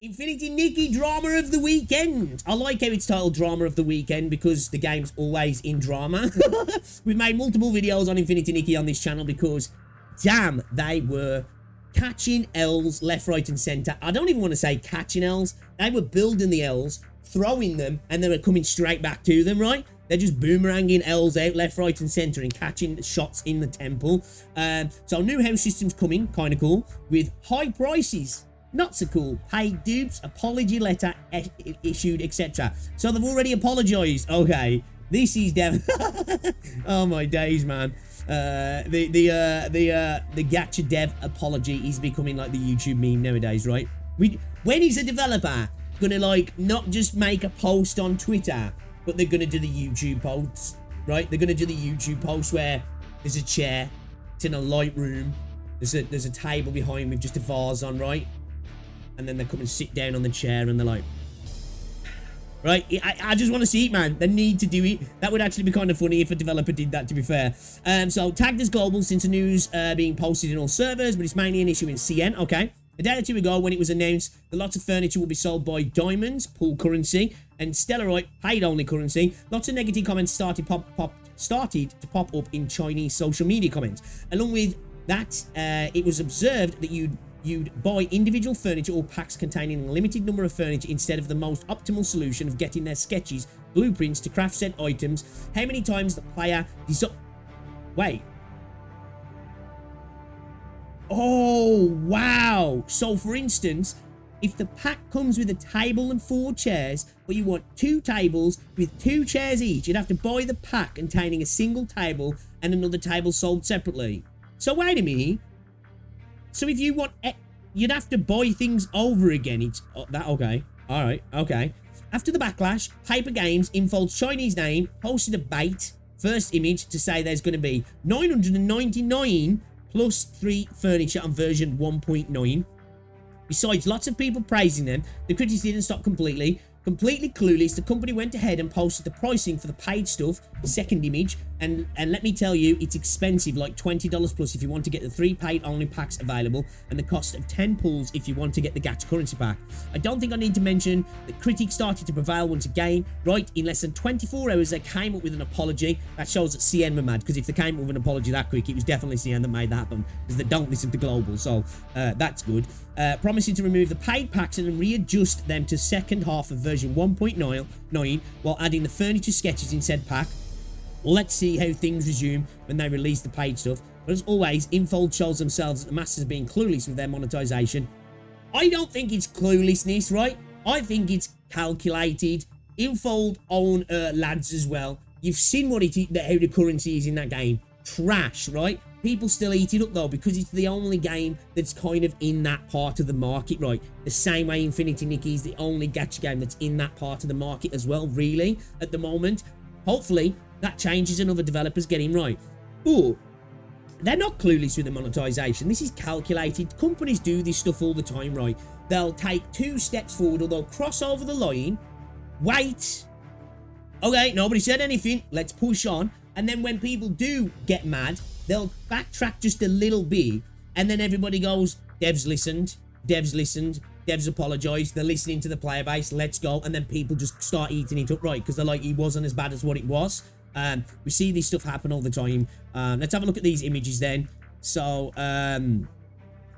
Infinity Nikki drama of the weekend. I like how it's titled drama of the weekend because the game's always in drama. We've made multiple videos on Infinity Nikki on this channel because, damn, they were catching L's left, right, and center. I don't even want to say catching L's. They were building the L's, throwing them, and they were coming straight back to them, right? They're just boomeranging L's out left, right, and center and catching shots in the temple. So new house systems coming, kind of cool, with high prices. Not so cool. Paid dupes, apology letter issued, etc. So they've already apologized. Okay, this is oh my days, man. The gacha dev apology is becoming like the YouTube meme nowadays, right? When is a developer gonna like not just make a post on Twitter, but they're gonna do the YouTube posts, right? They're gonna do the YouTube post where there's a chair, it's in a light room, there's a table behind with just a vase on, right? And then they come and sit down on the chair and they're like, right? I just want to see it, man. They need to do it. That would actually be kind of funny if a developer did that, to be fair. So tagged as global since the news being posted in all servers, but it's mainly an issue in CN. Okay. A day or two ago, when it was announced that lots of furniture will be sold by diamonds, pool currency, and Stellarite, paid-only currency, lots of negative comments started to pop up in Chinese social media comments. Along with that, it was observed that you'd buy individual furniture or packs containing a limited number of furniture instead of the most optimal solution of getting their sketches, blueprints to craft set items. How many times the player wait. Oh, wow. So, for instance, if the pack comes with a table and 4 chairs, but you want 2 tables with 2 chairs each, you'd have to buy the pack containing a single table and another table sold separately. So, wait a minute. So if you want, you'd have to buy things over again. It's that okay? All right, okay. After the backlash, Papergames, Infold's Chinese name, posted a bait first image to say there's going to be 999 plus 3 furniture on version 1.9. Besides lots of people praising them, the critics didn't stop completely clueless. The company went ahead and posted the pricing for the paid stuff, second image, and let me tell you, it's expensive, like $20 plus if you want to get the 3 paid only packs available, and the cost of 10 pulls if you want to get the gacha currency pack. I don't think I need to mention that critics started to prevail once again, right? In less than 24 hours, they came up with an apology. That shows that CN were mad, because if they came up with an apology that quick, it was definitely CN that made that happen, because they don't listen to global, so that's good. Promising to remove the paid packs and readjust them to second half of version 1.9 while adding the furniture sketches in said pack. Well, let's see how things resume when they release the paid stuff. But as always, Infold shows themselves the masters being clueless with their monetization. I don't think it's cluelessness, right? I think it's calculated. Infold own lads as well. You've seen what how the currency is in that game. Trash, right? People still eat it up though, because it's the only game that's kind of in that part of the market, right? The same way Infinity Nikki is the only gacha game that's in that part of the market as well, really, at the moment. Hopefully, that changes and other developers get in right. But they're not clueless with the monetization. This is calculated. Companies do this stuff all the time, right? They'll take 2 steps forward or they'll cross over the line. Wait. Okay, nobody said anything. Let's push on. And then when people do get mad, they'll backtrack just a little bit. And then everybody goes, devs listened, devs apologized, they're listening to the player base, let's go. And then people just start eating it up, right? Because they're like, it wasn't as bad as what it was. We see this stuff happen all the time. Let's have a look at these images then. So,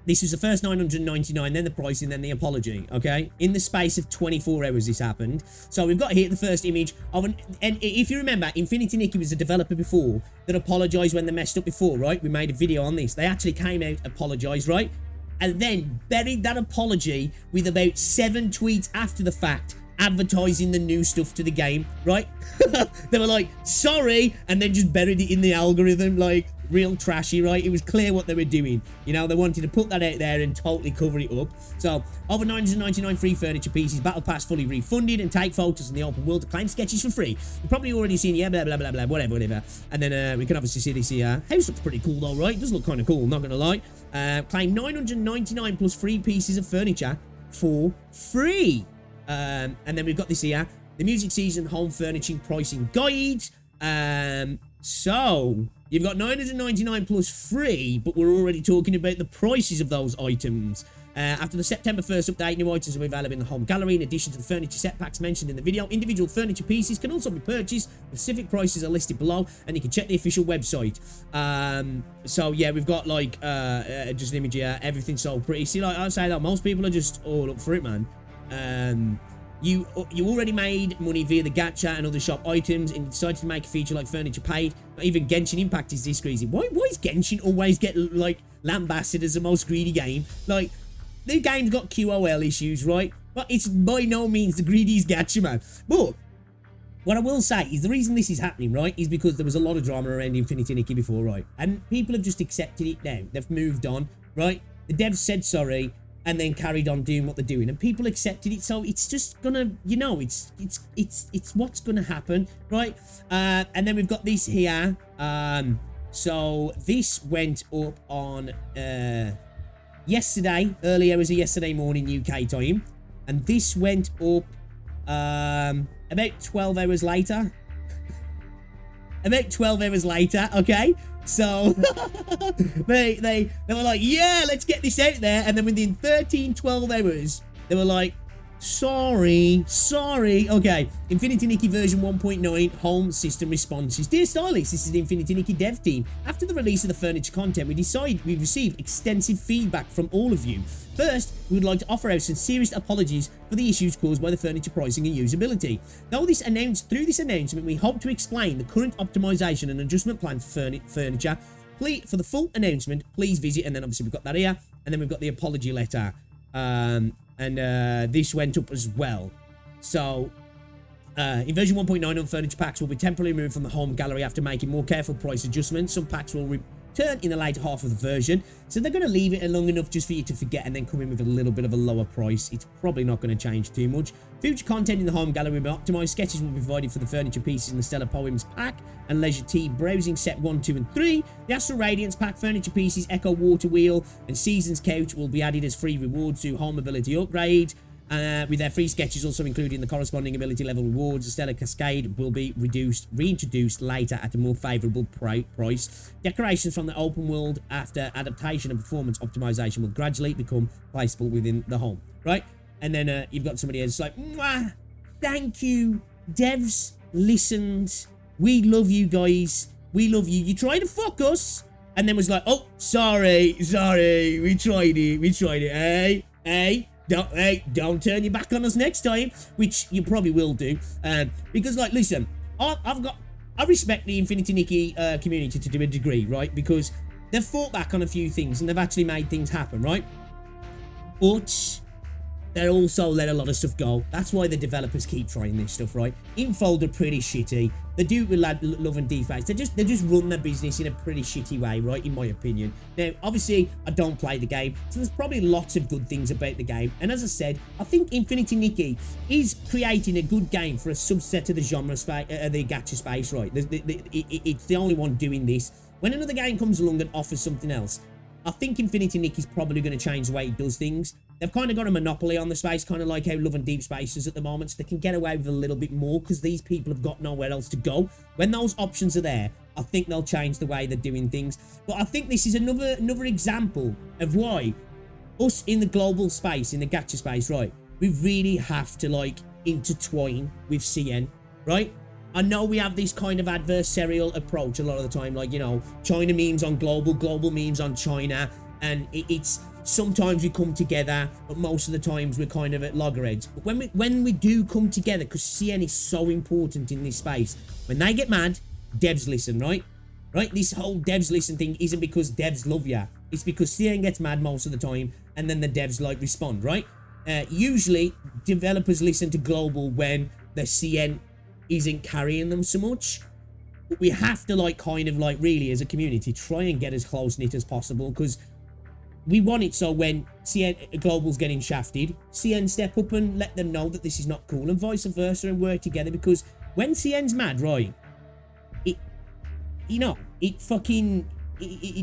this was the first 999, then the pricing, then the apology, okay? In the space of 24 hours this happened. So we've got here the first image of and if you remember, Infinity Nikki was a developer before that apologized when they messed up before, right? We made a video on this. They actually came out, apologized, right? And then buried that apology with about 7 tweets after the fact, advertising the new stuff to the game, right? They were like, sorry, and then just buried it in the algorithm, like, real trashy, right? It was clear what they were doing. You know, they wanted to put that out there and totally cover it up. So, over 999 free furniture pieces, battle pass fully refunded, and take photos in the open world to claim sketches for free. You've probably already seen, yeah, blah, blah, blah, blah, whatever. And then we can obviously see this here. House looks pretty cool though, right? It does look kind of cool, not gonna lie. Claim 999 plus free pieces of furniture for free. And then we've got this here, the music season home furnishing pricing guide. So you've got 999 plus free, but we're already talking about the prices of those items. After the September 1st update, new items will be available in the home gallery. In addition to the furniture set packs mentioned in the video, individual furniture pieces can also be purchased. Specific prices are listed below, and you can check the official website. So yeah, we've got like just an image here. Everything's so pretty. See, like I say that most people are just all up for it, man. You already made money via the gacha and other shop items, and you decided to make a feature like furniture paid. Not even Genshin Impact is this greedy. Why is Genshin always get like lambasted as the most greedy game? Like, the game's got QOL issues, right? But it's by no means the greediest gacha, man. But what I will say is the reason this is happening, right, is because there was a lot of drama around Infinity Nikki before, right? And people have just accepted it now. They've moved on, right? The devs said sorry and then carried on doing what they're doing, and people accepted it. So it's just gonna, you know, it's what's gonna happen, right? And then we've got this here. So this went up on yesterday, early hours of yesterday morning UK time, and this went up about 12 hours later. About 12 hours later, okay? So they were like, yeah, let's get this out there. And then within 12 hours, they were like, sorry. Okay, Infinity Nikki version 1.9 home system responses. Dear stylists, this is the Infinity Nikki dev team. After the release of the furniture content, we received extensive feedback from all of you. First, we would like to offer our sincerest apologies for the issues caused by the furniture pricing and usability. Through this announcement, we hope to explain the current optimization and adjustment plan for furniture. For the full announcement, please visit, and then obviously we've got that here, and then we've got the apology letter. And this went up as well. So in version 1.9, on furniture packs will be temporarily removed from the home gallery after making more careful price adjustments. Some packs will return in the later half of the version, so they're going to leave it long enough just for you to forget and then come in with a little bit of a lower price. It's probably not going to change too much. Future content in the home gallery will be optimized. Sketches will be provided for the furniture pieces in the Stellar Poems pack and Leisure Tea browsing set 1, 2, and 3. The Astral Radiance pack, furniture pieces, Echo Water Wheel, and Seasons Couch will be added as free rewards to home ability upgrade. With their free sketches also including the corresponding ability level rewards. The Stellar Cascade will be reintroduced later at a more favourable price. Decorations from the open world after adaptation and performance optimization will gradually become placeable within the home, right? And then you've got somebody else like, mwah, thank you, devs listened, we love you guys, we love you. You tried to fuck us, and then was like, oh, sorry, we tried it, hey. Don't turn your back on us next time, which you probably will do, because, like, listen, I respect the Infinity Nikki community to a degree, right? Because they've fought back on a few things and they've actually made things happen, right? But they also let a lot of stuff go. That's why the developers keep trying this stuff, right? Infold are pretty shitty. They do it with love and defense. They just run their business in a pretty shitty way, right? In my opinion. Now, obviously, I don't play the game, so there's probably lots of good things about the game. And as I said, I think Infinity Nikki is creating a good game for a subset of the genre space, the gacha space, right? It's the only one doing this. When another game comes along and offers something else, I think Infinity Nikki is probably going to change the way it does things. They've kind of got a monopoly on the space, kind of like how Love and Deep Space is at the moment, so they can get away with a little bit more because these people have got nowhere else to go. When those options are there, I think they'll change the way they're doing things. But I think this is another example of why us in the global space, in the gacha space, right, we really have to, like, intertwine with CN, right? I know we have this kind of adversarial approach a lot of the time, like, you know, China memes on global, global memes on China, and it's sometimes we come together, but most of the times we're kind of at loggerheads. But when we do come together, because CN is so important in this space, when they get mad, devs listen, right? This whole devs listen thing isn't because devs love ya. It's because CN gets mad most of the time, and then the devs, like, respond, right? Usually, developers listen to global when the CN isn't carrying them so much. But we have to, like, kind of, like, really, as a community, try and get as close-knit as possible, because we want it so when CN Global's getting shafted, CN step up and let them know that this is not cool, and vice versa, and work together. Because when CN's mad, right, it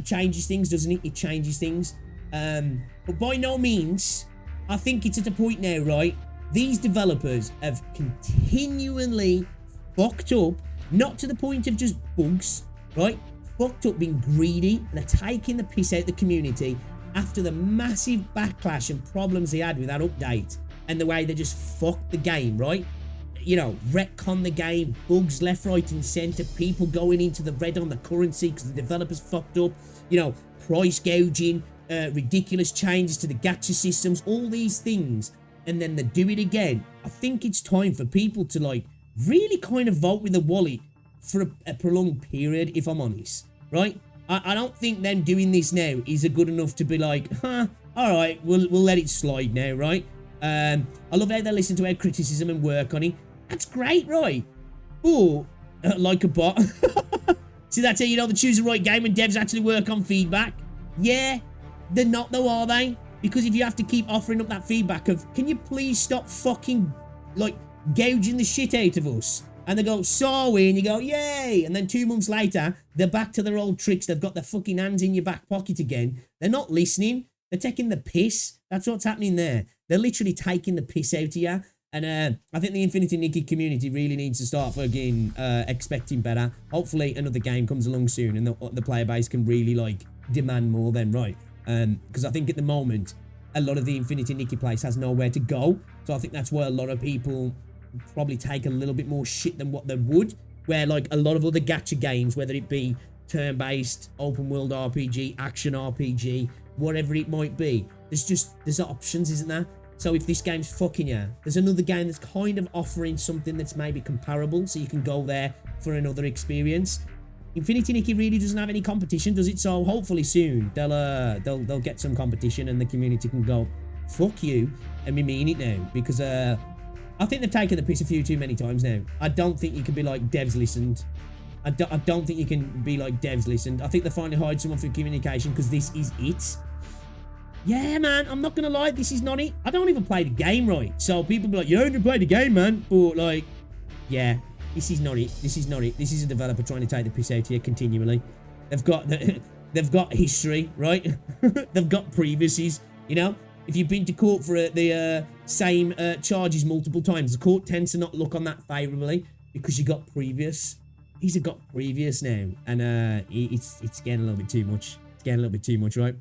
changes things, doesn't it? It changes things. But by no means, I think it's at a point now, right, these developers have continually fucked up, not to the point of just bugs, right? Fucked up, being greedy, and are taking the piss out of the community. after the massive backlash and problems they had with that update and the way they just fucked the game, right? You know, retcon the game, bugs left, right, and center, people going into the red on the currency because the developers fucked up, you know, price gouging, ridiculous changes to the gacha systems, all these things, and then they do it again. I think it's time for people to, like, really kind of vote with the wallet for a prolonged period, if I'm honest, right? I don't think them doing this now is a good enough to be like, all right, we'll let it slide now, right? I love how they listen to our criticism and work on it. That's great, right? Oh, like a bot. See, that's how you know they choose the right game when devs actually work on feedback. Yeah, they're not though, are they? Because if you have to keep offering up that feedback of, can you please stop fucking, like, gouging the shit out of us? And they go, sorry, and you go, yay! And then 2 months later, they're back to their old tricks. They've got their fucking hands in your back pocket again. They're not listening. They're taking the piss. That's what's happening there. They're literally taking the piss out of you. And I think the Infinity Nikki community really needs to start fucking expecting better. Hopefully another game comes along soon and the player base can really, like, demand more then, right? Because I think at the moment, a lot of the Infinity Nikki place has nowhere to go. So I think that's why a lot of people probably take a little bit more shit than what they would. Where, like, a lot of other gacha games, whether it be turn-based, open-world RPG, action RPG, whatever it might be, there's options, isn't there? So if this game's fucking you, there's another game that's kind of offering something that's maybe comparable, so you can go there for another experience. Infinity Nikki really doesn't have any competition, does it? So hopefully soon they'll get some competition and the community can go, fuck you, and we mean it now. Because I think they've taken the piss a few too many times now. I don't think you can be like, devs listened. I don't think you can be like, devs listened. I think they finally hired someone for communication because this is it. Yeah, man, I'm not gonna lie, this is not it. I don't even play the game right. So people be like, you don't play the game, man. But, like, yeah, this is not it. This is not it. This is a developer trying to take the piss out of you continually. They've got history, right? They've got previouses, you know? If you've been to court for the same charges multiple times, the court tends to not look on that favourably because you got previous. He's got previous now. And it's getting a little bit too much. It's getting a little bit too much, right?